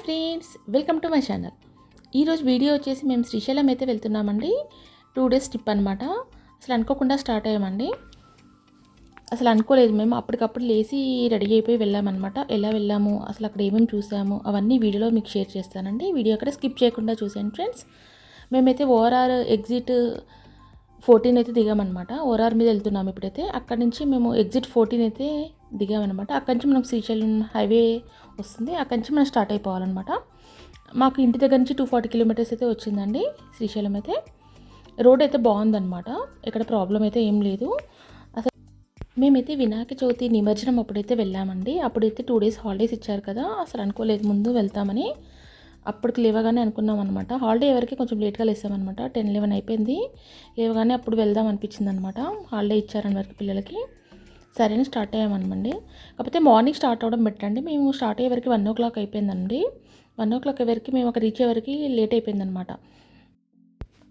Friends, welcome to my channel. ఈరోజు video వచ్చేసి మేము శ్రీశైలం అయితే వెళ్తున్నామండి. 2 డేస్ ట్రిప్ అనమాట. అసలు అనుకోకుండా స్టార్ట్ అయ్యామండి. అసలు అనుకోలేదు, మేము అప్పటికప్పుడు లేచి రెడీ అయిపోయి వెళ్ళామన్నమాట. ఎలా వెళ్ళాము, అసలు అక్కడ ఏమేమి చూసాము అవన్నీ వీడియోలో మీకు షేర్ చేస్తానండి. వీడియో అక్కడ స్కిప్ చేయకుండా చూసాను ఫ్రెండ్స్. మేమైతే ఓఆర్ఆర్ ఎగ్జిట్ 14 అయితే దిగామన్నమాట. ఓఆర్ఆర్ మీద వెళ్తున్నాము ఇప్పుడైతే. అక్కడ నుంచి మేము ఎగ్జిట్ 14 అయితే దిగామన్నమాట. అక్కడి నుంచి మనకు శ్రీశైలం హైవే వస్తుంది. అక్కడి నుంచి మనం స్టార్ట్ అయిపోవాలన్నమాట. మాకు ఇంటి దగ్గర నుంచి 240 కిలోమీటర్స్ అయితే వచ్చిందండి శ్రీశైలం అయితే. రోడ్ అయితే బాగుందన్నమాట, ఇక్కడ ప్రాబ్లం అయితే ఏం లేదు. అసలు మేమైతే వినాయక చవితి నిమజ్జనం అప్పుడైతే వెళ్ళామండి. అప్పుడైతే 2 డేస్ హాలిడేస్ ఇచ్చారు కదా, అసలు అనుకోలేదు ముందు వెళ్తామని. అప్పటికి లేవగానే అనుకున్నాం అనమాట. హాలిడే ఎవరికి కొంచెం లేట్గా లేసామన్నమాట. 10-11 అయిపోయింది. లేవగానే అప్పుడు వెళ్దాం అనిపించింది అనమాట. హాలిడే ఇచ్చారని వరకు పిల్లలకి. సరేనా స్టార్ట్ అయ్యామనమండి. కాకపోతే మార్నింగ్ స్టార్ట్ అవ్వడం బెటర్ అండి. మేము స్టార్ట్ అయ్యే వరకు 1 o'clock అయిపోయిందండి. 1 o'clock వరకు మేము అక్కడ రీచ్ అయ్యే వరకు లేట్ అయిపోయిందనమాట.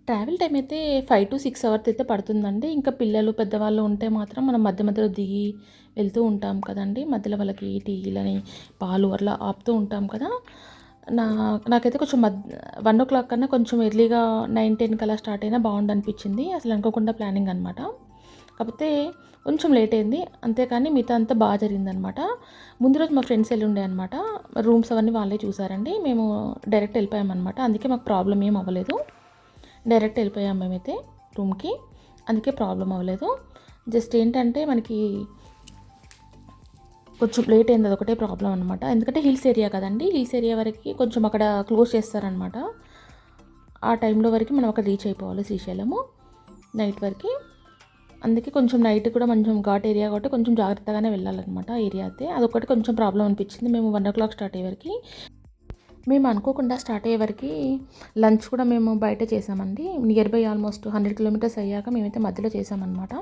ట్రావెల్ టైం అయితే 5 to 6 అవర్స్ అయితే పడుతుందండి. ఇంకా పిల్లలు పెద్దవాళ్ళు ఉంటే మాత్రం మనం మధ్య మధ్యలో దిగి వెళ్తూ ఉంటాం కదండి. మధ్యలో వాళ్ళకి టీలని పాలు అట్లా ఆపుతూ ఉంటాం కదా. నాకైతే కొంచెం 1 o'clock కన్నా కొంచెం ఎర్లీగా 9-10 కల్లా స్టార్ట్ అయినా బాగుండు అనిపించింది. అసలు అనుకోకుండా ప్లానింగ్ అనమాట. కాకపోతే కొంచెం లేట్ అయింది అంతేకాని మిగతా అంతా బాగా జరిగిందనమాట. ముందు రోజు మా ఫ్రెండ్స్ వెళ్ళి ఉండే అనమాట. రూమ్స్ అవన్నీ వాళ్ళే చూసారండి. మేము డైరెక్ట్ వెళ్ళిపోయామన్నమాట. అందుకే మాకు ప్రాబ్లం ఏం అవ్వలేదు. డైరెక్ట్ వెళ్ళిపోయాం మేమైతే రూమ్కి, అందుకే ప్రాబ్లం అవ్వలేదు. జస్ట్ ఏంటంటే మనకి కొంచెం లేట్ అయింది, అదొకటే ప్రాబ్లం అనమాట. ఎందుకంటే హిల్స్ ఏరియా కదండి. హిల్స్ ఏరియా వరకు కొంచెం అక్కడ క్లోజ్ చేస్తారనమాట. ఆ టైంలో వరకు మనం అక్కడ రీచ్ అయిపోవాలి శ్రీశైలము నైట్ వరకు. అందుకే కొంచెం నైట్ కూడా కొంచెం ఘాట్ ఏరియా కాబట్టి కొంచెం జాగ్రత్తగానే వెళ్ళాలన్నమాట ఏరియా అయితే. అదొకటి కొంచెం ప్రాబ్లం అనిపించింది. మేము 1 o'clock స్టార్ట్ అయ్యే వరకు, మేము అనుకోకుండా స్టార్ట్ అయ్యే వరకు లంచ్ కూడా మేము బయట చేసామండి. నియర్ బై ఆల్మోస్ట్ 100 kilometers అయ్యాక మేమైతే మధ్యలో చేసామన్నమాట.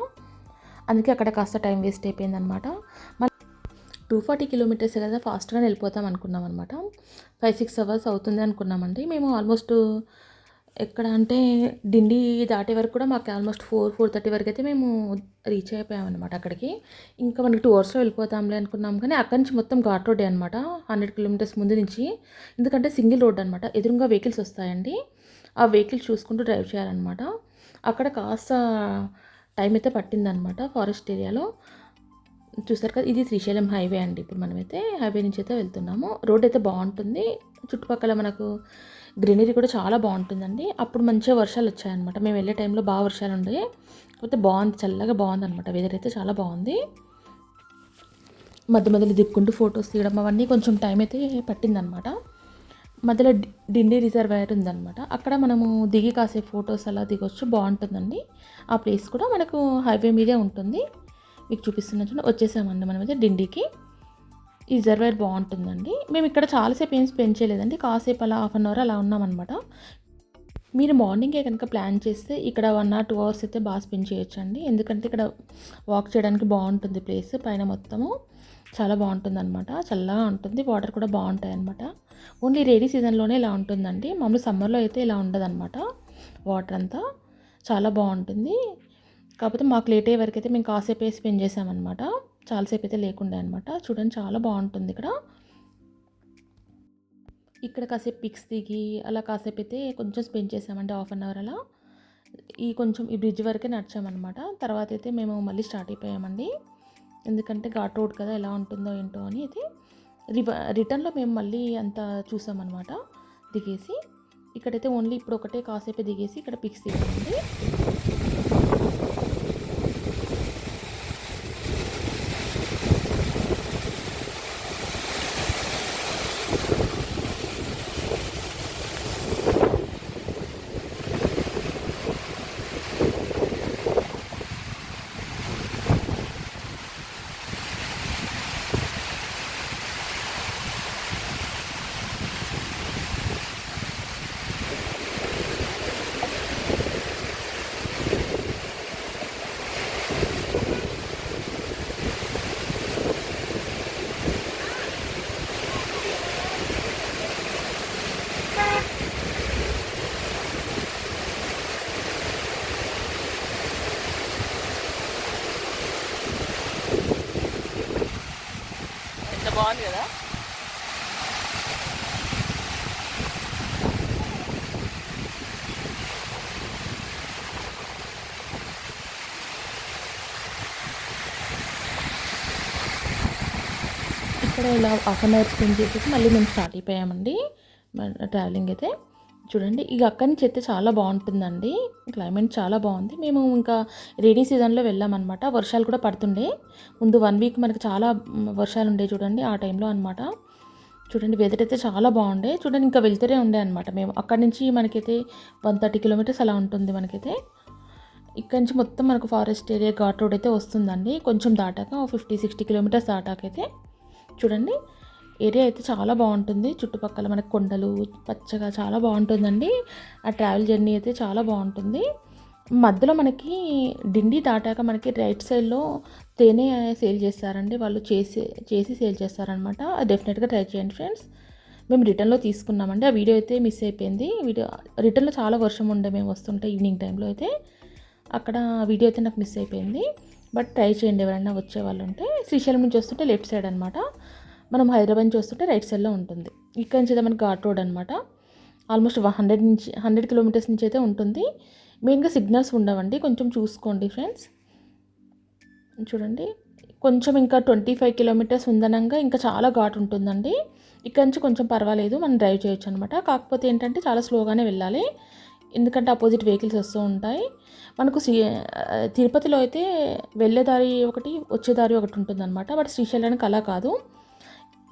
అందుకే అక్కడ కాస్త టైం వేస్ట్ అయిపోయిందనమాట. 240 kilometers కదా, ఫాస్ట్గా వెళ్ళిపోతాం అనుకున్నాం అనమాట. 5-6 hours అవుతుంది అనుకున్నామండి. మేము ఆల్మోస్ట్ ఎక్కడ అంటే డిండి దాటే వరకు కూడా మాకు ఆల్మోస్ట్ 4-4:30 వరకు అయితే మేము రీచ్ అయిపోయామన్నమాట అక్కడికి. ఇంకా మనకి 2 hours వెళ్ళిపోతాంలే అనుకున్నాం, కానీ అక్కడి నుంచి మొత్తం ఘాట్ రోడ్డే అనమాట. 100 kilometers ముందు నుంచి. ఎందుకంటే సింగిల్ రోడ్ అనమాట, ఎదురుగా వెహికల్స్ వస్తాయండి. ఆ వెహికల్స్ చూసుకుంటూ డ్రైవ్ చేయాలన్నమాట. అక్కడ కాస్త టైం అయితే పట్టిందనమాట ఫారెస్ట్ ఏరియాలో. చూసారు కదా, ఇది శ్రీశైలం హైవే అండి. ఇప్పుడు మనమైతే హైవే నుంచి అయితే వెళ్తున్నాము. రోడ్ అయితే బాగుంటుంది. చుట్టుపక్కల మనకు గ్రీనరీ కూడా చాలా బాగుంటుందండి. అప్పుడు మంచిగా వర్షాలు వచ్చాయన్నమాట. మేము వెళ్ళే టైంలో బాగా వర్షాలు ఉండే. కాకపోతే బాగుంది, చల్లగా బాగుంది అనమాట. వెదర్ అయితే చాలా బాగుంది. మధ్య మధ్యలో దిక్కుంటూ ఫొటోస్ తీయడం అవన్నీ కొంచెం టైం అయితే పట్టిందనమాట. మధ్యలో డిండి రిజర్వాయర్ ఉందన్నమాట. అక్కడ మనము దిగి కాసే ఫొటోస్ అలా దిగొచ్చు, బాగుంటుందండి. ఆ ప్లేస్ కూడా మనకు హైవే మీదే ఉంటుంది. మీకు చూపిస్తున్న చూడండి, వచ్చేసామండి మనమైతే డిండికి. ఈ రిజర్వాయర్ బాగుంటుందండి. మేము ఇక్కడ చాలాసేపు ఏం స్పెండ్ చేయలేదండి. కాసేపు అలా 1/2 hour అలా ఉన్నామన్నమాట. మీరు మార్నింగే కనుక ప్లాన్ చేస్తే ఇక్కడ 1 or 2 hours అయితే బాగా స్పెండ్ చేయొచ్చండి. ఎందుకంటే ఇక్కడ వాక్ చేయడానికి బాగుంటుంది ప్లేస్. పైన మొత్తము చాలా బాగుంటుందన్నమాట. చల్లగా ఉంటుంది, వాటర్ కూడా బాగుంటాయి అన్నమాట. ఓన్లీ రైనీ సీజన్లోనే ఇలా ఉంటుందండి. మామూలు సమ్మర్లో అయితే ఇలా ఉండదన్నమాట. వాటర్ అంతా చాలా బాగుంటుంది. కాకపోతే మాకు లేట్ అయ్యే వరకు అయితే మేము కాసేపే స్పెండ్ చేసామన్నమాట. చాలాసేపు అయితే లేకుండే అనమాట. చూడండి చాలా బాగుంటుంది ఇక్కడ. ఇక్కడ కాసేపు పిక్స్ దిగి అలా కాసేపు అయితే కొంచెం స్పెండ్ చేసామండి, 1/2 hour అలా. ఈ బ్రిడ్జ్ వరకే నడిచామన్నమాట. తర్వాత అయితే మేము మళ్ళీ స్టార్ట్ అయిపోయామండి. ఎందుకంటే ఘాట్ రోడ్ కదా, ఎలా ఉంటుందో ఏంటో అని అయితే రిటర్న్లో మేము మళ్ళీ అంతా చూసామన్నమాట దిగేసి. ఇక్కడైతే ఓన్లీ ఇప్పుడు ఒకటే కాసేపే దిగేసి ఇక్కడ పిక్స్ దిగామండి. బాగుంది కదా. అక్కడ ఇలా హాఫ్ అన్ అవర్ స్పెండ్ చేసేసి మళ్ళీ మేము స్టార్ట్ అయిపోయామండి ట్రావెలింగ్ అయితే. చూడండి ఇక అక్కడి నుంచి అయితే చాలా బాగుంటుందండి, క్లైమేట్ చాలా బాగుంది. మేము ఇంకా రెయినీ సీజన్లో వెళ్ళామన్నమాట. వర్షాలు కూడా పడుతుండే, ముందు 1 వీక్ మనకి చాలా వర్షాలు ఉండే చూడండి ఆ టైంలో అనమాట. చూడండి వెదర్ అయితే చాలా బాగుండే. చూడండి ఇంకా వెళ్తూనే ఉండే అనమాట మేము. అక్కడి నుంచి మనకైతే 130 కిలోమీటర్స్ అలా ఉంటుంది మనకైతే. ఇక్కడ నుంచి మొత్తం మనకు ఫారెస్ట్ ఏరియా ఘాట్ రోడ్ అయితే వస్తుందండి. కొంచెం దాటాక 50-60 కిలోమీటర్స్ దాటాకైతే చూడండి ఏరియా అయితే చాలా బాగుంటుంది. చుట్టుపక్కల మనకు కొండలు పచ్చగా చాలా బాగుంటుందండి. ఆ ట్రావెల్ జర్నీ అయితే చాలా బాగుంటుంది. మధ్యలో మనకి డిండి దాటాక మనకి రైట్ సైడ్లో తేనె సేల్ చేస్తారండి, వాళ్ళు చేసి సేల్ చేస్తారనమాట. అది డెఫినెట్గా ట్రై చేయండి ఫ్రెండ్స్. మేము రిటర్న్లో తీసుకున్నామండి, ఆ వీడియో అయితే మిస్ అయిపోయింది. రిటర్న్లో చాలా వర్షం ఉండే మేము వస్తుంటే ఈవినింగ్ టైంలో అయితే, అక్కడ వీడియో అయితే నాకు మిస్ అయిపోయింది. బట్ ట్రై చేయండి ఎవరైనా వచ్చే వాళ్ళు ఉంటే. శ్రీశైలం నుంచి వస్తుంటే లెఫ్ట్ సైడ్ అనమాట, మనం హైదరాబాద్ నుంచి వస్తుంటే రైట్ సైడ్లో ఉంటుంది. ఇక్కడ నుంచి అయితే మనకి ఘాట్ రోడ్ అనమాట. ఆల్మోస్ట్ 100 కిలోమీటర్స్ నుంచి అయితే ఉంటుంది. మెయిన్గా సిగ్నల్స్ ఉండవండి, కొంచెం చూసుకోండి ఫ్రెండ్స్. చూడండి కొంచెం ఇంకా 25 కిలోమీటర్స్ ఉందనంగా ఇంకా చాలా ఘాట్ ఉంటుందండి. ఇక్కడ నుంచి కొంచెం పర్వాలేదు, మనం డ్రైవ్ చేయొచ్చు అనమాట. కాకపోతే ఏంటంటే చాలా స్లోగానే వెళ్ళాలి, ఎందుకంటే అపోజిట్ వెహికల్స్ వస్తూ ఉంటాయి. మనకు తిరుపతిలో అయితే వెళ్ళే దారి ఒకటి వచ్చే దారి ఒకటి ఉంటుందన్నమాట. బట్ శ్రీశైలానికి అలా కాదు,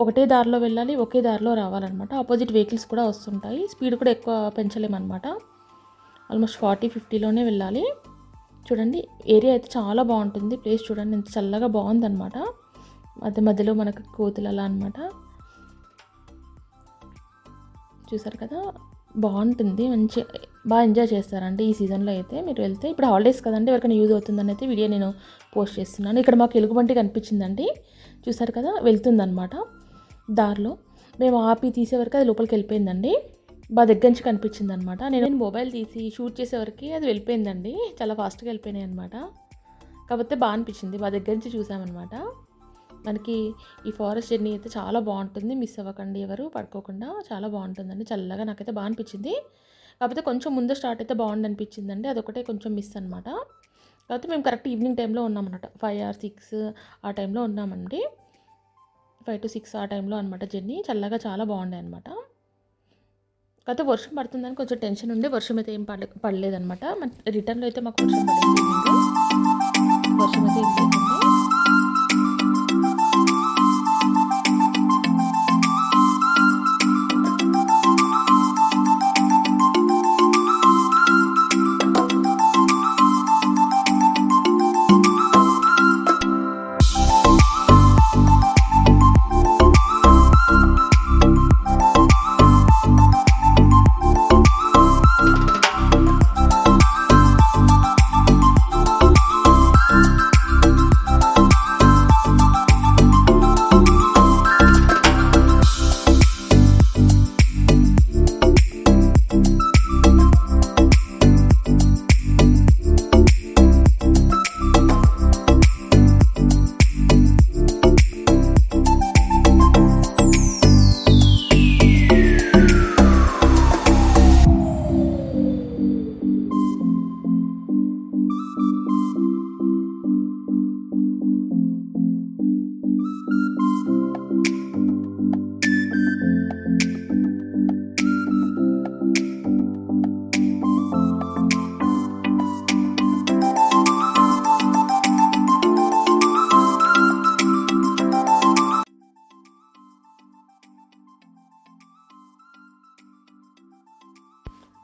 ఒకటే దారిలో వెళ్ళాలి, ఒకే దారిలో రావాలన్నమాట. ఆపోజిట్ వెహికల్స్ కూడా వస్తుంటాయి, స్పీడ్ కూడా ఎక్కువ పెంచలేమన్నమాట. ఆల్మోస్ట్ 40-50లోనే వెళ్ళాలి. చూడండి ఏరియా అయితే చాలా బాగుంటుంది. ప్లేస్ చూడండి ఎంత చల్లగా బాగుందన్నమాట. మధ్యలో మనకు కోతులు అలా అనమాట. చూసారు కదా, బాగుంటుంది, మంచి బాగా ఎంజాయ్ చేస్తారండి ఈ సీజన్లో అయితే మీరు వెళ్తే. ఇప్పుడు హాలిడేస్ కదండి, ఎవరికైనా యూజ్ అవుతుందని అయితే వీడియో నేను పోస్ట్ చేస్తున్నాను. ఇక్కడ మాకు ఎలుగుబంటి కనిపించిందండి, చూసారు కదా, వెళ్తుందన్నమాట దారిలో. మేము ఆపి తీసేవరకు అది లోపలికి వెళ్ళిపోయిందండి. బాగా దగ్గర నుంచి కనిపించింది అనమాట. నేను మొబైల్ తీసి షూట్ చేసేవరకు అది వెళ్ళిపోయిందండి, చాలా ఫాస్ట్గా వెళ్ళిపోయినాయి అనమాట. కాకపోతే బాగా అనిపించింది, బాగా దగ్గర నుంచి చూసామన్నమాట. మనకి ఈ ఫారెస్ట్ జర్నీ అయితే చాలా బాగుంటుంది, మిస్ అవ్వకండి ఎవరు, పడుకోకుండా. చాలా బాగుంటుందండి, చల్లగా నాకైతే బాగా అనిపించింది. కాకపోతే కొంచెం ముందు స్టార్ట్ అయితే బాగుంది అనిపించిందండి, అదొకటే కొంచెం మిస్ అనమాట. కాకపోతే మేము కరెక్ట్ ఈవినింగ్ టైంలో ఉన్నామన్నమాట, 5 or 6 ఆ టైంలో ఉన్నామండి. 5 to 6 ఆ టైంలో అనమాట జర్నీ. చల్లగా చాలా బాగుండే అనమాట. కాకపోతే వర్షం పడుతుందని కొంచెం టెన్షన్ ఉండే, వర్షం అయితే ఏం పడలేదనమాట. రిటర్న్లో అయితే మాకు వర్షం పడింది, వర్షం అయితే ఏం లేకుండా.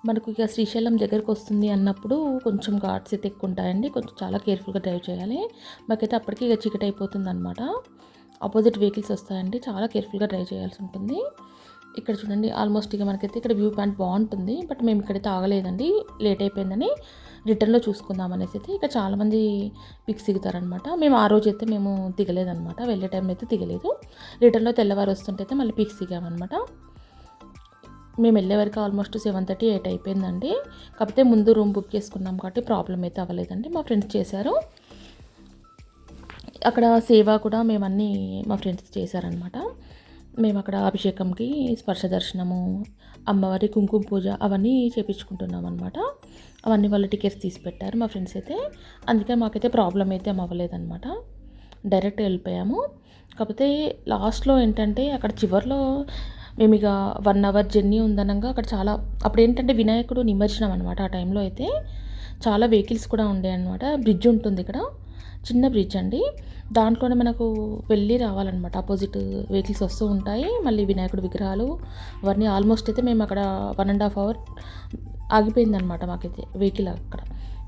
మనకు ఇక శ్రీశైలం దగ్గరకు వస్తుంది అన్నప్పుడు కొంచెం ఘాట్స్ అయితే ఎక్కువ ఉంటాయండి, కొంచెం చాలా కేర్ఫుల్గా డ్రైవ్ చేయాలి. మాకైతే అప్పటికి ఇక చీకటి అయిపోతుంది అనమాట, ఆపోజిట్ వెహికల్స్ వస్తాయండి, చాలా కేర్ఫుల్గా డ్రైవ్ చేయాల్సి ఉంటుంది. ఇక్కడ చూడండి ఆల్మోస్ట్ ఇక మనకైతే ఇక్కడ వ్యూ పాయింట్ బాగుంటుంది. బట్ మేము ఇక్కడైతే ఆగలేదండి, లేట్ అయిపోయిందని రిటర్న్లో చూసుకుందాం అనేసి అయితే ఇక్కడ చాలామంది పిక్స్ దిగుతారనమాట. మేము ఆ రోజు అయితే మేము దిగలేదనమాట, వెళ్ళే టైంలో అయితే దిగలేదు. రిటర్న్లో తెల్లవారు వస్తుంటే అయితే మళ్ళీ పిక్స్ దిగామన్నమాట. మేము వెళ్ళే వరకు ఆల్మోస్ట్ 7:30, 8 అయిపోయిందండి. కాకపోతే ముందు రూమ్ బుక్ చేసుకున్నాం కాబట్టి ప్రాబ్లం అయితే అవ్వలేదండి, మా ఫ్రెండ్స్ చేశారు. అక్కడ సేవ కూడా మేమన్నీ మా ఫ్రెండ్స్ చేశారనమాట. మేము అక్కడ అభిషేకంకి స్పర్శ దర్శనము, అమ్మవారి కుంకుమ పూజ అవన్నీ చేయించుకుంటున్నాం అనమాట. అవన్నీ వాళ్ళ టికెట్స్ తీసి పెట్టారు మా ఫ్రెండ్స్ అయితే, అందుకే మాకైతే ప్రాబ్లం అయితే అవ్వలేదన్నమాట. డైరెక్ట్ వెళ్ళిపోయాము. కాకపోతే లాస్ట్‌లో ఏంటంటే అక్కడ చివర్లో మేము ఇక 1 అవర్ జర్నీ ఉందనంగా అక్కడ చాలా అప్పుడేంటంటే వినాయకుడు నిమజ్జనం అనమాట. ఆ టైంలో అయితే చాలా వెహికల్స్ కూడా ఉండేయన్నమాట. బ్రిడ్జ్ ఉంటుంది ఇక్కడ. చిన్న బ్రిడ్జ్ అండి. దాంట్లోనే మనకు వెళ్ళి రావాలన్నమాట. అపోజిట్ వెహికల్స్ వస్తూ ఉంటాయి. మళ్ళీ వినాయకుడి విగ్రహాలు అవన్నీ ఆల్మోస్ట్ అయితే మేము అక్కడ 1 ½ అవర్ ఆగిపోయిందనమాట మాకైతే వెహికల్ అక్కడ.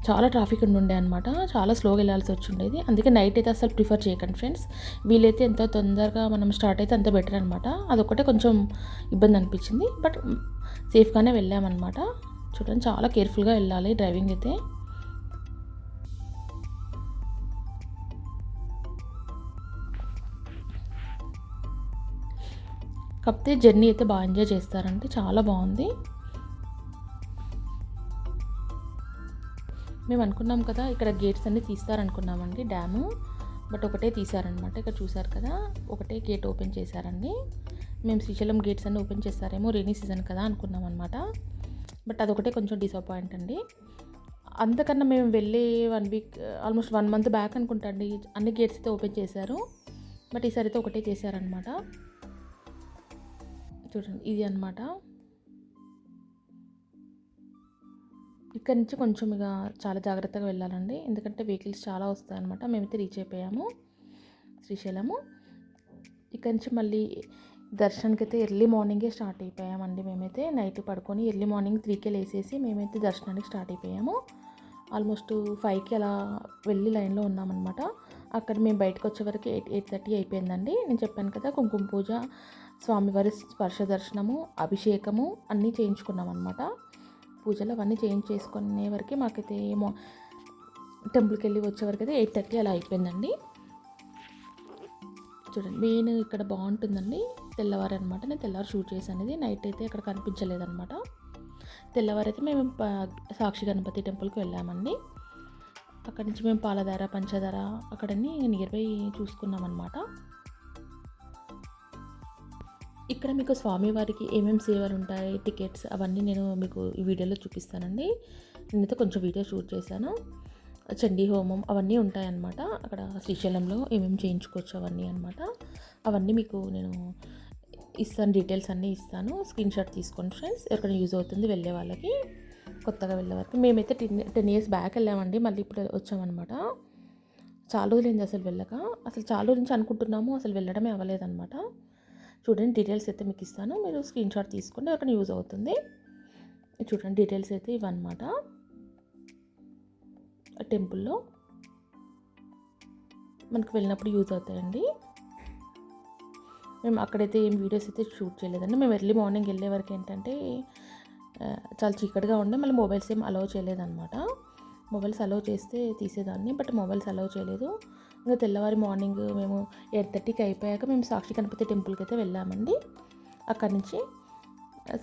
చాలా ట్రాఫిక్ ఉండుండే అనమాట. చాలా స్లోగా వెళ్ళాల్సి వచ్చిండేది. అందుకే నైట్ అయితే అసలు ప్రిఫర్ చేయకండి ఫ్రెండ్స్. వీలైతే ఎంత తొందరగా మనం స్టార్ట్ అయితే అంత బెటర్ అనమాట. అదొక్కటే కొంచెం ఇబ్బంది అనిపించింది. బట్ సేఫ్గానే వెళ్ళామన్నమాట. చూడండి చాలా కేర్ఫుల్గా వెళ్ళాలి డ్రైవింగ్ అయితే. కాకపోతే జర్నీ అయితే బాగా ఎంజాయ్ చేస్తారండి. చాలా బాగుంది. మేము అనుకున్నాం కదా ఇక్కడ గేట్స్ అన్నీ తీస్తారనుకున్నామండి డ్యాము. బట్ ఒకటే తీశారనమాట. ఇక్కడ చూసారు కదా ఒకటే గేట్ ఓపెన్ చేశారండి. మేము శ్రీశైలం గేట్స్ అన్నీ ఓపెన్ చేస్తారేమో రెయినీ సీజన్ కదా అనుకున్నాం అనమాట. బట్ అదొకటే కొంచెం డిసప్పాయింట్ అండి. అంతకన్నా మేము వెళ్ళి 1 వీక్ ఆల్మోస్ట్ 1 మంత్ బ్యాక్ అనుకుంటా అండి అన్ని గేట్స్ అయితే ఓపెన్ చేశారు. బట్ ఈసారి అయితే ఒకటే చేశారనమాట. చూడండి ఇది అనమాట. ఇక్కడ నుంచి కొంచెం ఇక చాలా జాగ్రత్తగా వెళ్ళాలండి. ఎందుకంటే వెహికల్స్ చాలా వస్తాయన్నమాట. మేమైతే రీచ్ అయిపోయాము శ్రీశైలము. ఇక్కడ నుంచి మళ్ళీ దర్శనానికి అయితే ఎర్లీ మార్నింగే స్టార్ట్ అయిపోయామండి. మేమైతే నైట్ పడుకొని ఎర్లీ మార్నింగ్ 3కే లేసేసి మేమైతే దర్శనానికి స్టార్ట్ అయిపోయాము. ఆల్మోస్ట్ 5కి అలా వెళ్ళి లైన్లో ఉన్నామన్నమాట. అక్కడ మేము బయటకు వచ్చేవరకు 8:30 అయిపోయిందండి. నేను చెప్పాను కదా కుంకుమ పూజ, స్వామివారి స్పర్శ దర్శనము, అభిషేకము అన్నీ చేయించుకున్నాం అనమాట. పూజలు అవన్నీ చేసుకునే వరకు మాకైతే టెంపుల్కి వెళ్ళి వచ్చేవరకు అయితే 8:30 అలా అయిపోయిందండి. చూడండి మెయిన్ ఇక్కడ బాగుంటుందండి తెల్లవారు అనమాట. నేను తెల్లవారు షూట్ చేశాను. ఇది నైట్ అయితే అక్కడ కనిపించలేదన్నమాట. తెల్లవారు అయితే మేము సాక్షి గణపతి టెంపుల్కి వెళ్ళామండి. అక్కడి నుంచి మేము పాలధార, పంచదార అక్కడన్నీ నియర్ బై చూసుకున్నాం అనమాట. ఇక్కడ మీకు స్వామివారికి ఏమేమి సేవలు ఉంటాయి, టికెట్స్ అవన్నీ నేను మీకు ఈ వీడియోలో చూపిస్తానండి. నేనైతే కొంచెం వీడియో షూట్ చేశాను. చండీ హోమం అవన్నీ ఉంటాయన్నమాట. అక్కడ శ్రీశైలంలో ఏమేమి చేయించుకోవచ్చు అవన్నీ అనమాట. అవన్నీ మీకు నేను ఇస్తాను, డీటెయిల్స్ అన్నీ ఇస్తాను. స్క్రీన్ షాట్ తీసుకోండి ఫ్రెండ్స్. ఎవరికైనా యూజ్ అవుతుంది వెళ్ళే వాళ్ళకి, కొత్తగా వెళ్ళే వరకు. మేమైతే 10 years బ్యాక్ వెళ్ళామండి. మళ్ళీ ఇప్పుడు వచ్చామన్నమాట. చాలా రోజులైంది అసలు వెళ్ళక. అసలు చాలా రోజుల నుంచి అనుకుంటున్నాము, అసలు వెళ్ళడమే అవ్వలేదన్నమాట. చూడండి డీటెయిల్స్ అయితే మీకు ఇస్తాను. మీరు స్క్రీన్ షాట్ తీసుకోండి, అక్కడ యూజ్ అవుతుంది. చూడండి డీటెయిల్స్ అయితే ఇవన్నమాట. టెంపుల్లో మనకు వెళ్ళినప్పుడు యూజ్ అవుతాయండి. మేము అక్కడైతే ఏం వీడియోస్ అయితే షూట్ చేయలేదండి. మేము ఎర్లీ మార్నింగ్ వెళ్ళే వరకు ఏంటంటే చాలా చీకటిగా ఉండే, మళ్ళీ మొబైల్స్ ఏం అలౌ చేయలేదన్నమాట. మొబైల్స్ అలౌ చేస్తే తీసేదాన్ని, బట్ మొబైల్స్ అలౌ చేయలేదు. ఇంకా తెల్లవారి మార్నింగ్ మేము 8:30కి అయిపోయాక మేము సాక్షి గణపతి టెంపుల్కి అయితే వెళ్ళామండి. అక్కడి నుంచి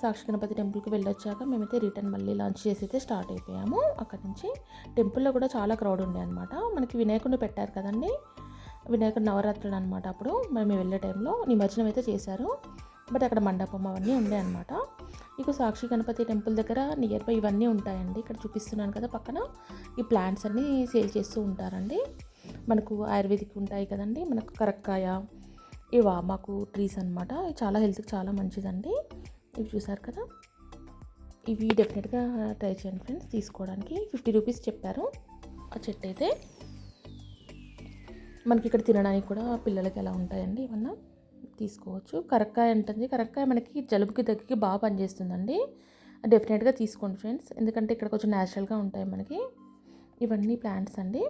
సాక్షి గణపతి టెంపుల్కి వెళ్ళొచ్చాక మేమైతే రిటర్న్ మళ్ళీ లంచ్ చేసి అయితే స్టార్ట్ అయిపోయాము. అక్కడి నుంచి టెంపుల్లో కూడా చాలా క్రౌడ్ ఉండే అనమాట. మనకి వినాయకుడిని పెట్టారు కదండి, వినాయకుడు నవరాత్రులు అనమాట. అప్పుడు మేము వెళ్ళే టైంలో నిమజ్జనం అయితే చేశారు. బట్ అక్కడ మండపం అవన్నీ ఉండే అనమాట. ఇక సాక్షి గణపతి టెంపుల్ దగ్గర నియర్ బై ఇవన్నీ ఉంటాయండి. ఇక్కడ చూపిస్తున్నాను కదా పక్కన ఈ ప్లాంట్స్ అన్నీ సేల్ చేస్తూ ఉంటారండి. మనకు ఆయుర్వేదిక్ ఉంటాయి కదండి, మనకు కరక్కాయ, ఈ వామాకు ట్రీస్ అనమాట. ఇవి చాలా హెల్త్కి చాలా మంచిదండి. ఇవి చూసారు కదా, ఇవి డెఫినెట్గా ట్రై చేయండి ఫ్రెండ్స్. తీసుకోవడానికి 50 రూపీస్ చెప్పారు ఆ చెట్టు అయితే. మనకి ఇక్కడ తినడానికి కూడా పిల్లలకి ఎలా ఉంటాయండి, ఏమన్నా తీసుకోవచ్చు. కరక్కాయ ఉంటుంది. కరక్కాయ మనకి జలుబుకి దగ్గరికి బాగా పనిచేస్తుందండి. డెఫినెట్గా తీసుకోండి ఫ్రెండ్స్, ఎందుకంటే ఇక్కడ కొంచెం న్యాచురల్గా ఉంటాయి మనకి. ఇవన్నీ ప్లాంట్స్ అండి.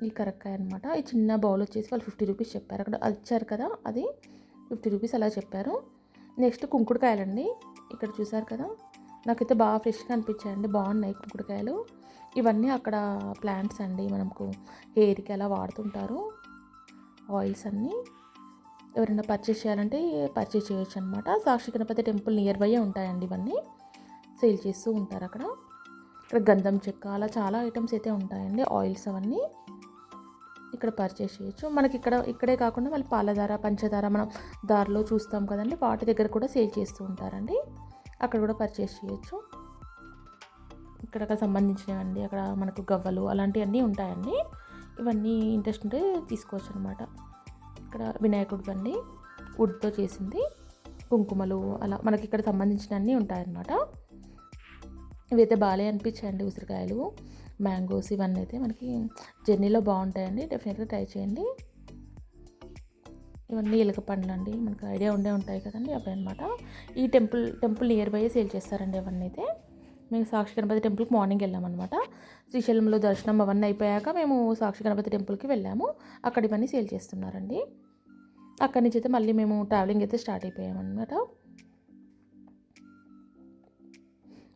ఈ కరక్కాయ అనమాట. ఈ చిన్న బౌల్ వచ్చేసి వాళ్ళు 50 రూపీస్ చెప్పారు. అక్కడ అది ఇచ్చారు కదా, అది 50 రూపీస్ అలా చెప్పారు. నెక్స్ట్ కుంకుడుకాయలండి. ఇక్కడ చూసారు కదా, నాకైతే బాగా ఫ్రెష్గా అనిపించాయండి, బాగున్నాయి కుంకుడుకాయలు. ఇవన్నీ అక్కడ ప్లాంట్స్ అండి, మనకు హెయిర్కి అలా వాడుతుంటారు. ఆయిల్స్ అన్నీ ఎవరైనా పర్చేస్ చేయాలంటే పర్చేస్ చేయొచ్చు అనమాట. సాక్షి గణపతి టెంపుల్ నియర్ బై ఉంటాయండి. ఇవన్నీ సేల్ చేస్తూ ఉంటారు అక్కడ. ఇక్కడ గంధం చెక్క అలా చాలా ఐటమ్స్ అయితే ఉంటాయండి, ఆయిల్స్ అవన్నీ ఇక్కడ పర్చేస్ చేయొచ్చు. మనకి ఇక్కడే కాకుండా మళ్ళీ పాలధార, పంచదార మనం దారిలో చూస్తాం కదండి, వాటి దగ్గర కూడా సేల్ చేస్తూ ఉంటారండి. అక్కడ కూడా పర్చేస్ చేయొచ్చు. ఇక్కడ సంబంధించినవండి, అక్కడ మనకు గవ్వలు అలాంటివన్నీ ఉంటాయండి. ఇవన్నీ ఇంట్రెస్ట్ ఉంటే తీసుకోవచ్చు అనమాట. ఇక్కడ వినాయకుడి బండి వుడ్తో చేసింది, కుంకుమలు అలా మనకి ఇక్కడ సంబంధించిన అన్నీ ఉంటాయన్నమాట. ఇవైతే బాగా అనిపించాయండి. ఉసిరికాయలు, మ్యాంగోస్ ఇవన్నీ అయితే మనకి జర్నీలో బాగుంటాయండి. డెఫినెట్గా ట్రై చేయండి. ఇవన్నీ ఎలుక పండ్లు అండి, మనకు ఐడియా ఉంటాయి కదండి, అవి అనమాట. ఈ టెంపుల్ నియర్ బై సేల్ చేస్తారండి అవన్నీ అయితే. మేము సాక్షి గణపతి టెంపుల్కి మార్నింగ్ వెళ్ళామన్నమాట. శ్రీశైలంలో దర్శనం అవన్నీ అయిపోయాక మేము సాక్షి గణపతి టెంపుల్కి వెళ్ళాము. అక్కడ ఇవన్నీ సేల్ చేస్తున్నారండి. అక్కడి నుంచి అయితే మళ్ళీ మేము ట్రావెలింగ్ అయితే స్టార్ట్ అయిపోయామన్నమాట.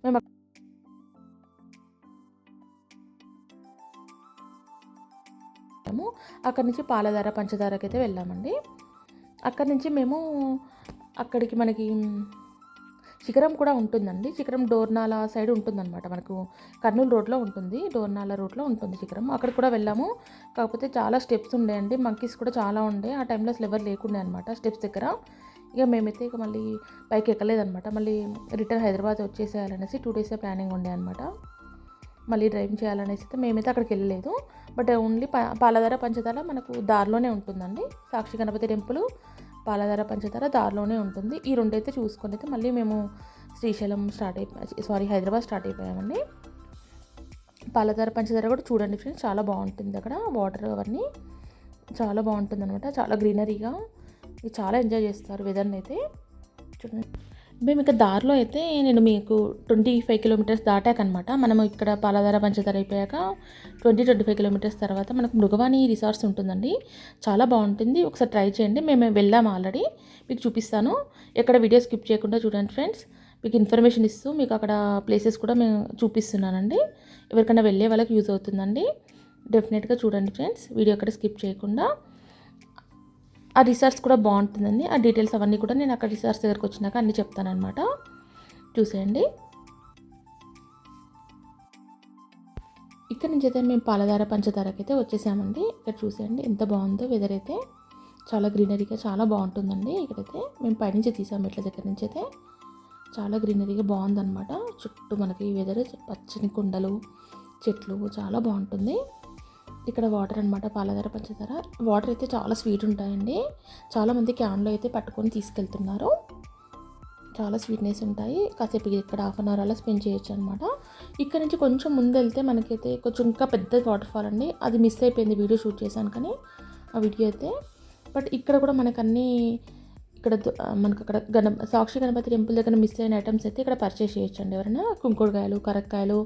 మేము అక్కడి నుంచి పాలధార పంచదారకి అయితే వెళ్ళామండి. అక్కడి నుంచి మేము అక్కడికి మనకి శిఖరం కూడా ఉంటుందండి. శిఖరం డోర్నాల సైడ్ ఉంటుందన్నమాట. మనకు కర్నూలు రోడ్లో ఉంటుంది, డోర్నాల రూట్లో ఉంటుంది శిఖరం. అక్కడ కూడా వెళ్ళాము. కాకపోతే చాలా స్టెప్స్ ఉండేయండి, మంకీస్ కూడా చాలా ఉండే. ఆ టైంలో అసలు ఎవరు లేకుండే అనమాట స్టెప్స్ దగ్గర. ఇక మేమైతే ఇక మళ్ళీ పైకి ఎక్కలేదనమాట. మళ్ళీ రిటర్న్ హైదరాబాద్ వచ్చేసేయాలనేసి 2 డేసే ప్లానింగ్ ఉండే అనమాట. మళ్ళీ డ్రైవింగ్ చేయాలనేసి అయితే మేమైతే అక్కడికి వెళ్ళలేదు. బట్ ఓన్లీ పాలధార పంచదార మనకు దారిలోనే ఉంటుందండి. సాక్షి గణపతి టెంపుల్, పాలధార పంచదార దారిలోనే ఉంటుంది. ఈ రెండైతే చూసుకొని అయితే మళ్ళీ మేము శ్రీశైలం హైదరాబాద్ స్టార్ట్ అయిపోయామండి. పాలధార పంచదార కూడా చూడండి ఫ్రెండ్స్, చాలా బాగుంటుంది. అక్కడ వాటర్ అవన్నీ చాలా బాగుంటుంది అనమాట. చాలా గ్రీనరీగా చాలా ఎంజాయ్ చేస్తారు వెదర్ని అయితే. చూడండి, మేము ఇక దారిలో అయితే నేను మీకు 25 కిలోమీటర్స్ దాటాకనమాట. మనము ఇక్కడ పాలధార పంచదార అయిపోయాక 25 కిలోమీటర్స్ తర్వాత మనకు మృగవాణి రిసార్ట్స్ ఉంటుందండి. చాలా బాగుంటుంది, ఒకసారి ట్రై చేయండి. మేము వెళ్ళాము ఆల్రెడీ, మీకు చూపిస్తాను. ఎక్కడ వీడియో స్కిప్ చేయకుండా చూడండి ఫ్రెండ్స్. మీకు ఇన్ఫర్మేషన్ ఇస్తూ మీకు అక్కడ ప్లేసెస్ కూడా మేము చూపిస్తున్నానండి. ఎవరికైనా వెళ్ళే వాళ్ళకి యూజ్ అవుతుందండి. డెఫినెట్గా చూడండి ఫ్రెండ్స్, వీడియో ఎక్కడ స్కిప్ చేయకుండా. ఆ రిసార్ట్స్ కూడా బాగుంటుందండి. ఆ డీటెయిల్స్ అవన్నీ కూడా నేను అక్కడ రిసార్ట్స్ దగ్గరకు వచ్చినాక అన్నీ చెప్తానమాట. చూసేయండి. ఇక్కడ నుంచి అయితే మేము పాలధార పంచదారకి అయితే వచ్చేసామండి. ఇక్కడ చూసేయండి ఎంత బాగుందో వెదర్ అయితే. చాలా గ్రీనరీగా చాలా బాగుంటుందండి. ఇక్కడైతే మేము పైనుంచి తీసాము, మెట్ల దగ్గర నుంచి అయితే చాలా గ్రీనరీగా బాగుందన్నమాట. చుట్టూ మనకి వెదర్ పచ్చని కొండలు, చెట్లు చాలా బాగుంటుంది. ఇక్కడ వాటర్ అనమాట, పాలధార పంచదార వాటర్ అయితే చాలా స్వీట్ ఉంటాయండి. చాలామంది క్యాన్లో అయితే పట్టుకొని తీసుకెళ్తున్నారు. చాలా స్వీట్నెస్ ఉంటాయి. కాసేపు ఇక్కడ 1/2 అవర్ అలా స్పెండ్ చేయొచ్చు అనమాట. ఇక్కడ నుంచి కొంచెం ముందు వెళ్తే మనకైతే కొంచెం ఇంకా పెద్ద వాటర్ ఫాల్ అండి. అది మిస్ అయిపోయింది, వీడియో షూట్ చేశాను కానీ ఆ వీడియో అయితే. బట్ ఇక్కడ కూడా మనకన్నీ ఇక్కడ మనకు అక్కడ సాక్షి గణపతి టెంపుల్ దగ్గర మిస్ అయిన ఐటమ్స్ అయితే ఇక్కడ పర్చేస్ చేయొచ్చు అండి. ఎవరైనా కుంకుడుకాయలు, కరక్కాయలు,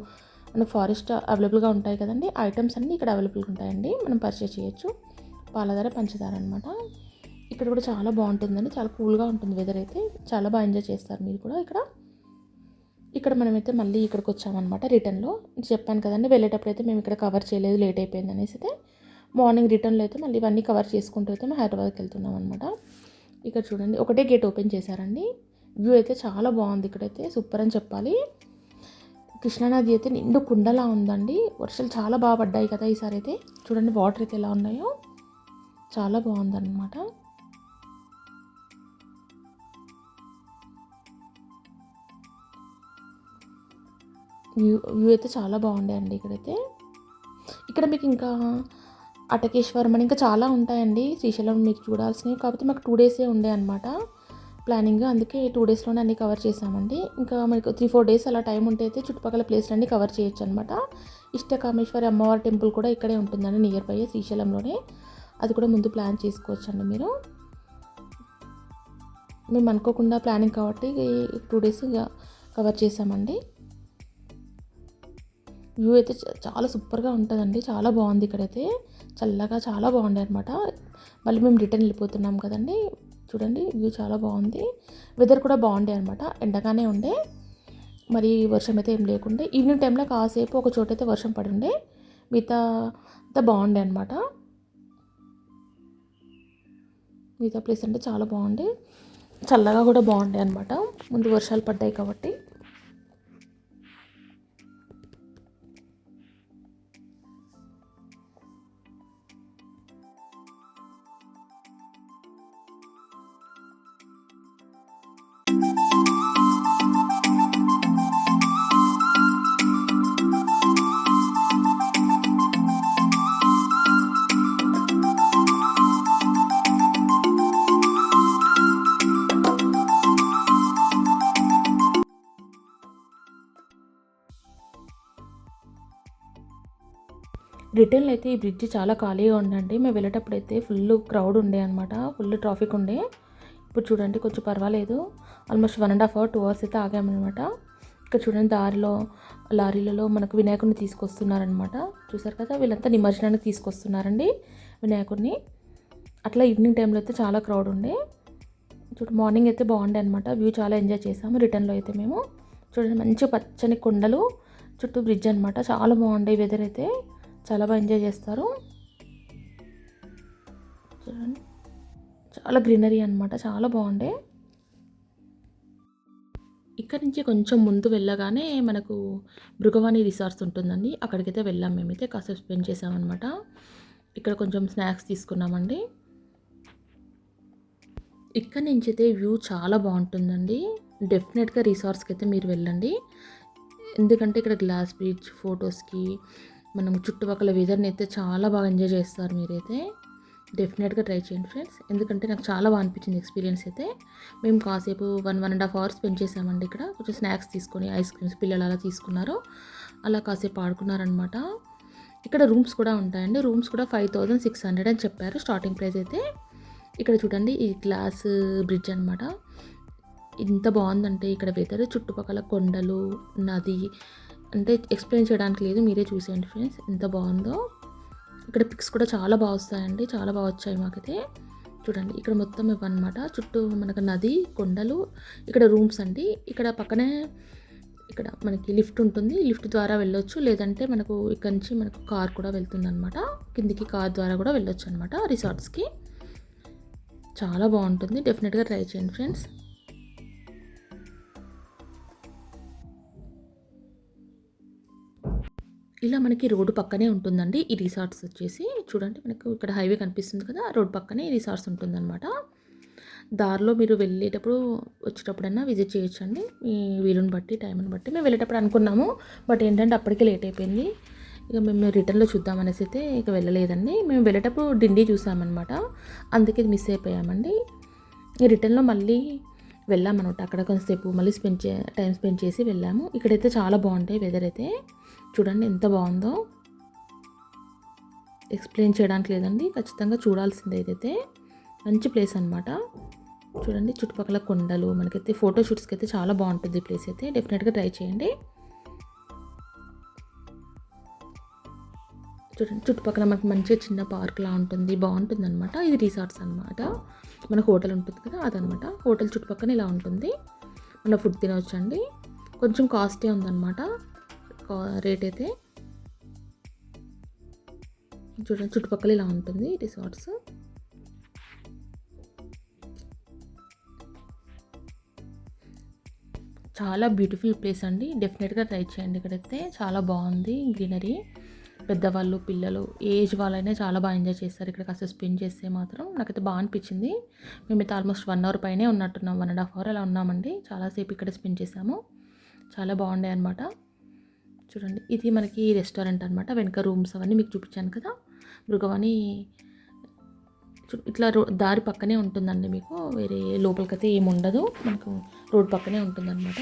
మనకు ఫారెస్ట్ అవైలబుల్గా ఉంటాయి కదండి, ఆ ఐటమ్స్ అన్నీ ఇక్కడ అవైలబుల్గా ఉంటాయండి. మనం పర్చేస్ చేయొచ్చు. పాలధార పంచదార అనమాట. ఇక్కడ కూడా చాలా బాగుంటుందండి, చాలా కూల్గా ఉంటుంది వెదర్ అయితే. చాలా బాగా ఎంజాయ్ చేస్తారు మీరు కూడా ఇక్కడ మనమైతే మళ్ళీ ఇక్కడికి వచ్చామన్నమాట. రిటర్న్లో చెప్పాను కదండి, వెళ్ళేటప్పుడు అయితే మేము ఇక్కడ కవర్ చేయలేదు, లేట్ అయిపోయింది అనేసి అయితే మార్నింగ్ రిటర్న్లో అయితే మళ్ళీ ఇవన్నీ కవర్ చేసుకుంటూ అయితే మేము హైదరాబాద్కి వెళ్తున్నాం అనమాట. ఇక్కడ చూడండి, ఒకటే గేట్ ఓపెన్ చేశారండి. వ్యూ అయితే చాలా బాగుంది. ఇక్కడైతే సూపర్ అని చెప్పాలి. కృష్ణానది అయితే నిండు కుండలా ఉందండి. వర్షాలు చాలా బాగా పడ్డాయి కదా ఈసారి అయితే. చూడండి వాటర్ అయితే ఎలా ఉన్నాయో, చాలా బాగుందన్నమాట. వ్యూ అయితే చాలా బాగుండే అండి ఇక్కడైతే. ఇక్కడ మీకు ఇంకా అటకేశ్వరం అని ఇంకా చాలా ఉంటాయండి శ్రీశైలం మీకు చూడాల్సినవి. కాకపోతే మాకు 2 డేసే ఉండే అనమాట ప్లానింగ్, అందుకే 2 డేస్లోనే అన్నీ కవర్ చేసామండి. ఇంకా మనకు 3-4 డేస్ అలా టైం ఉంటే అయితే చుట్టుపక్కల ప్లేస్లన్నీ కవర్ చేయొచ్చు అనమాట. ఇష్టకామేశ్వరి అమ్మవారి టెంపుల్ కూడా ఇక్కడే ఉంటుందండి, నియర్ బై శ్రీశైలంలోనే. అది కూడా ముందు ప్లాన్ చేసుకోవచ్చండి మీరు. మేము అనుకోకుండా ప్లానింగ్ కాబట్టి 2 డేస్ కవర్ చేసామండి. వ్యూ అయితే చాలా సూపర్గా ఉంటుందండి, చాలా బాగుంది. ఇక్కడైతే చల్లగా చాలా బాగుండే అనమాట. మళ్ళీ మేము రిటర్న్ వెళ్ళిపోతున్నాం కదండి. చూడండి వ్యూ చాలా బాగుంది. వెదర్ కూడా బాగుండే అనమాట, ఎండగానే ఉండే, మరి వర్షం అయితే ఏం లేకుండే. ఈవినింగ్ టైంలో కాసేపు ఒక చోట అయితే వర్షం పడి ఉండే, మిగతా అంతా బాగుండే అనమాట. మిగతా ప్లేస్ అంటే చాలా బాగుండే, చల్లగా కూడా బాగుండే అనమాట. ముందు వర్షాలు పడ్డాయి కాబట్టి. రిటర్న్‌లో అయితే ఈ బ్రిడ్జ్ చాలా ఖాళీగా ఉందండి. మేము వెళ్ళేటప్పుడైతే ఫుల్ క్రౌడ్ ఉండే అనమాట. ఫుల్ ట్రాఫిక్ ఉండే. ఇప్పుడు చూడండి కొంచెం పర్వాలేదు. ఆల్మోస్ట్ 1 ½ అవర్, 2 అవర్స్ అయితే ఆగామనమాట. ఇక్కడ చూడండి దారిలో లారీలలో మనకు వినాయకుడిని తీసుకొస్తున్నారనమాట. చూసారు కదా! వీళ్ళంతా నిమజ్జనానికి తీసుకొస్తున్నారండి వినాయకుడిని. అట్లా ఈవినింగ్ టైంలో అయితే చాలా క్రౌడ్ ఉండే. మార్నింగ్ అయితే బాగుండే అనమాట. వ్యూ చాలా ఎంజాయ్ చేసాము. రిటర్న్‌లో అయితే మేము చూడండి మంచి పచ్చని కొండలు, చుట్టూ బ్రిడ్జ్ అనమాట. చాలా బాగుండే వెదర్ అయితే. చాలా బాగా ఎంజాయ్ చేస్తారు. చూడండి చాలా గ్రీనరీ అనమాట. చాలా బాగుండే. ఇక్కడ నుంచి కొంచెం ముందు వెళ్ళగానే మనకు భృగవాణి రిసార్ట్స్ ఉంటుందండి. అక్కడికైతే వెళ్ళాం. మేమైతే కాసేపు స్పెండ్ చేసామన్నమాట. ఇక్కడ కొంచెం స్నాక్స్ తీసుకున్నామండి. ఇక్కడ నుంచి అయితే వ్యూ చాలా బాగుంటుందండి. డెఫినెట్గా రిసార్ట్స్కి అయితే మీరు వెళ్ళండి. ఎందుకంటే ఇక్కడ గ్లాస్ బ్రిడ్జ్ ఫొటోస్కి మనం చుట్టుపక్కల వెదర్ని అయితే చాలా బాగా ఎంజాయ్ చేస్తారు మీరైతే. డెఫినెట్గా ట్రై చేయండి ఫ్రెండ్స్. ఎందుకంటే నాకు చాలా బాగా అనిపించింది ఎక్స్పీరియన్స్ అయితే. మేము కాసేపు 1.5 అవర్స్ స్పెండ్ చేసామండి ఇక్కడ. కొంచెం స్నాక్స్ తీసుకొని ఐస్ క్రీమ్స్ పిల్లలు అలా తీసుకున్నారు. అలా కాసేపు ఆడుకున్నారనమాట. ఇక్కడ రూమ్స్ కూడా ఉంటాయండి. రూమ్స్ కూడా 5600 అని చెప్పారు స్టార్టింగ్ ప్రైస్ అయితే. ఇక్కడ చూడండి ఈ గ్లాస్ బ్రిడ్జ్ అనమాట. ఇంత బాగుందంటే ఇక్కడ వెదర్, చుట్టుపక్కల కొండలు, నది అంటే ఎక్స్ప్లెయిన్ చేయడానికి లేదు. మీరే చూసేయండి ఫ్రెండ్స్ ఎంత బాగుందో. ఇక్కడ పిక్స్ కూడా చాలా బాగా వస్తాయండి. చాలా బాగా వచ్చాయి మాకైతే. చూడండి ఇక్కడ మొత్తం ఇవన్నమాట. చుట్టూ మనకు నది, కొండలు, ఇక్కడ రూమ్స్ అండి. ఇక్కడ పక్కనే ఇక్కడ మనకి లిఫ్ట్ ఉంటుంది. లిఫ్ట్ ద్వారా వెళ్ళొచ్చు. లేదంటే మనకు ఇక్కడ నుంచి మనకు కార్ కూడా వెళ్తుంది అనమాట. కిందికి కార్ ద్వారా కూడా వెళ్ళొచ్చు అనమాట రిసార్ట్స్కి. చాలా బాగుంటుంది. డెఫినెట్గా ట్రై చేయండి ఫ్రెండ్స్. ఇలా మనకి రోడ్డు పక్కనే ఉంటుందండి ఈ రిసార్ట్స్ వచ్చేసి. చూడండి మనకు ఇక్కడ హైవే కనిపిస్తుంది కదా, రోడ్డు పక్కనే ఈ రిసార్ట్స్ ఉంటుందన్నమాట. దారిలో మీరు వెళ్ళేటప్పుడు వచ్చేటప్పుడన్నా విజిట్ చేయొచ్చండి మీ వీలుని బట్టి, టైంని బట్టి. మేము వెళ్ళేటప్పుడు అనుకున్నాము, బట్ ఏంటంటే అప్పటికే లేట్ అయిపోయింది. ఇక మేము రిటర్న్లో చూద్దామనేసి అయితే ఇక వెళ్ళలేదండి. మేము వెళ్ళేటప్పుడు డిండి చూసామన్నమాట, అందుకే ఇది మిస్ అయిపోయామండి. ఈ రిటర్న్లో మళ్ళీ వెళ్ళామన్నమాట. అక్కడ కొంతసేపు మళ్ళీ టైం స్పెండ్ చేసి వెళ్ళాము. ఇక్కడైతే చాలా బాగుంటాయి వెదర్ అయితే. చూడండి ఎంత బాగుందో. ఎక్స్ప్లెయిన్ చేయడానికి లేదండి, ఖచ్చితంగా చూడాల్సిందే. ఇదైతే మంచి ప్లేస్ అనమాట. చూడండి చుట్టుపక్కల కొండలు, మనకైతే ఫోటో షూట్స్కి అయితే చాలా బాగుంటుంది ఈ ప్లేస్ అయితే. డెఫినెట్గా ట్రై చేయండి. చూడండి చుట్టుపక్కల మనకు మంచిగా చిన్న పార్క్లా ఉంటుంది, బాగుంటుంది అనమాట. ఇది రిసార్ట్స్ అనమాట. మన హోటల్ ఉంటుంది కదా అదనమాట. హోటల్ చుట్టుపక్కల ఇలా ఉంటుంది. మన ఫుడ్ తినవచ్చండి. కొంచెం కాస్ట్లీ ఉందన్నమాట రేట్ అయితే. చూడండి చుట్టుపక్కల ఇలా ఉంటుంది రిసార్ట్స్. చాలా బ్యూటిఫుల్ ప్లేస్ అండి. డెఫినెట్గా ట్రై చేయండి. ఇక్కడైతే చాలా బాగుంది గ్రీనరీ. పెద్దవాళ్ళు, పిల్లలు, ఏజ్ వాళ్ళైనా చాలా బాగా ఎంజాయ్ చేస్తారు ఇక్కడ కాస్త స్పెండ్ చేస్తే మాత్రం. నాకైతే బాగా అనిపించింది. మేమైతే ఆల్మోస్ట్ 1 అవర్ పైనే ఉన్నట్టున్నాం. 1 ½ అవర్ అలా ఉన్నామండి. చాలాసేపు ఇక్కడ స్పెండ్ చేసాము. చాలా బాగుండే అనమాట. చూడండి ఇది మనకి రెస్టారెంట్ అనమాట. వెనక రూమ్స్ అవన్నీ మీకు చూపించాను కదా. భృగవాణి ఇట్లా దారి పక్కనే ఉంటుందండి మీకు. వేరే లోపలికైతే ఏమి ఉండదు. మనకు రోడ్ పక్కనే ఉంటుందన్నమాట.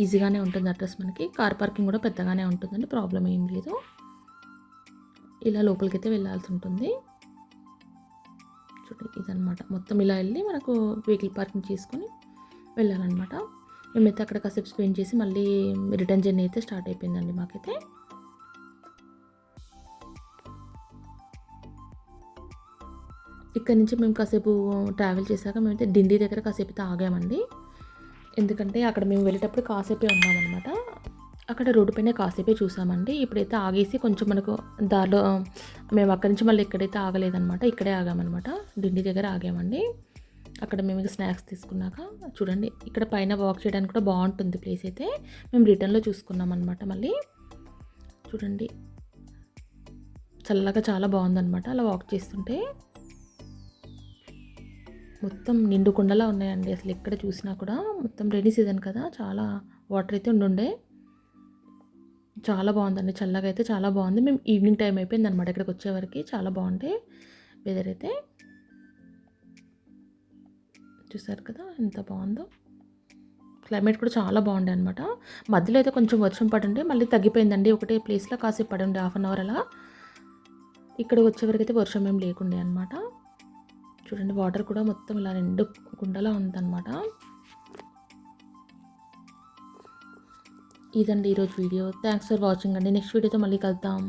ఈజీగానే ఉంటుంది అడ్రస్ మనకి. కార్ పార్కింగ్ కూడా పెద్దగానే ఉంటుందండి, ప్రాబ్లం ఏం లేదు. ఇలా లోపలికైతే వెళ్ళాల్సి ఉంటుంది. చూడండి ఇదనమాట. మొత్తం ఇలా వెళ్ళి మనకు వెహికల్ పార్కింగ్ చేసుకొని వెళ్ళాలన్నమాట. మేమైతే అక్కడ కాసేపు స్పెండ్ చేసి మళ్ళీ రిటర్న్ జర్నీ అయితే స్టార్ట్ అయిపోయిందండి మాకైతే. ఇక్కడ నుంచి మేము కాసేపు ట్రావెల్ చేశాక మేమైతే డిండి దగ్గర కాసేపు అయితే ఆగామండి. ఎందుకంటే అక్కడ మేము వెళ్ళేటప్పుడు కాసేపే ఉన్నామన్నమాట. అక్కడ రోడ్డు పైన కాసేపే చూసామండి. ఇప్పుడైతే ఆగేసి కొంచెం మనకు దారిలో మేము అక్కడి నుంచి మళ్ళీ ఎక్కడైతే ఆగలేదన్నమాట, ఇక్కడే ఆగామన్నమాట. డిండి దగ్గర ఆగామండి. అక్కడ మేము స్నాక్స్ తీసుకున్నాక చూడండి ఇక్కడ పైన వాక్ చేయడానికి కూడా బాగుంటుంది ప్లేస్ అయితే. మేము రిటర్న్లో చూసుకున్నాం అనమాట. మళ్ళీ చూడండి చల్లగా చాలా బాగుందన్నమాట అలా వాక్ చేస్తుంటే. మొత్తం నిండు కుండలా ఉన్నాయండి. అసలు ఎక్కడ చూసినా కూడా మొత్తం రైనీ సీజన్ కదా, చాలా వాటర్ అయితే ఉండుండే. చాలా బాగుందండి. చల్లగా అయితే చాలా బాగుంది. మేము ఈవినింగ్ టైం అయిపోయింది అనమాట ఇక్కడికి వచ్చేవరకు. చాలా బాగుంటే వెదర్ అయితే. చూసారు కదా ఎంత బాగుందో. క్లైమేట్ కూడా చాలా బాగుండే అనమాట. మధ్యలో అయితే కొంచెం వర్షం పడుండే, మళ్ళీ తగ్గిపోయిందండి. ఒకటే ప్లేస్లో కాసేపు పడుండే 1/2 అవర్ అలా. ఇక్కడ వచ్చేవరకైతే వర్షం ఏం లేకుండే అనమాట. చూడండి వాటర్ కూడా మొత్తం ఇలా నిండు కుండలా ఉందన్నమాట. ఇదండి ఈరోజు వీడియో. థ్యాంక్స్ ఫర్ వాచింగ్ అండి. నెక్స్ట్ వీడియోతో మళ్ళీ కలుద్దాం.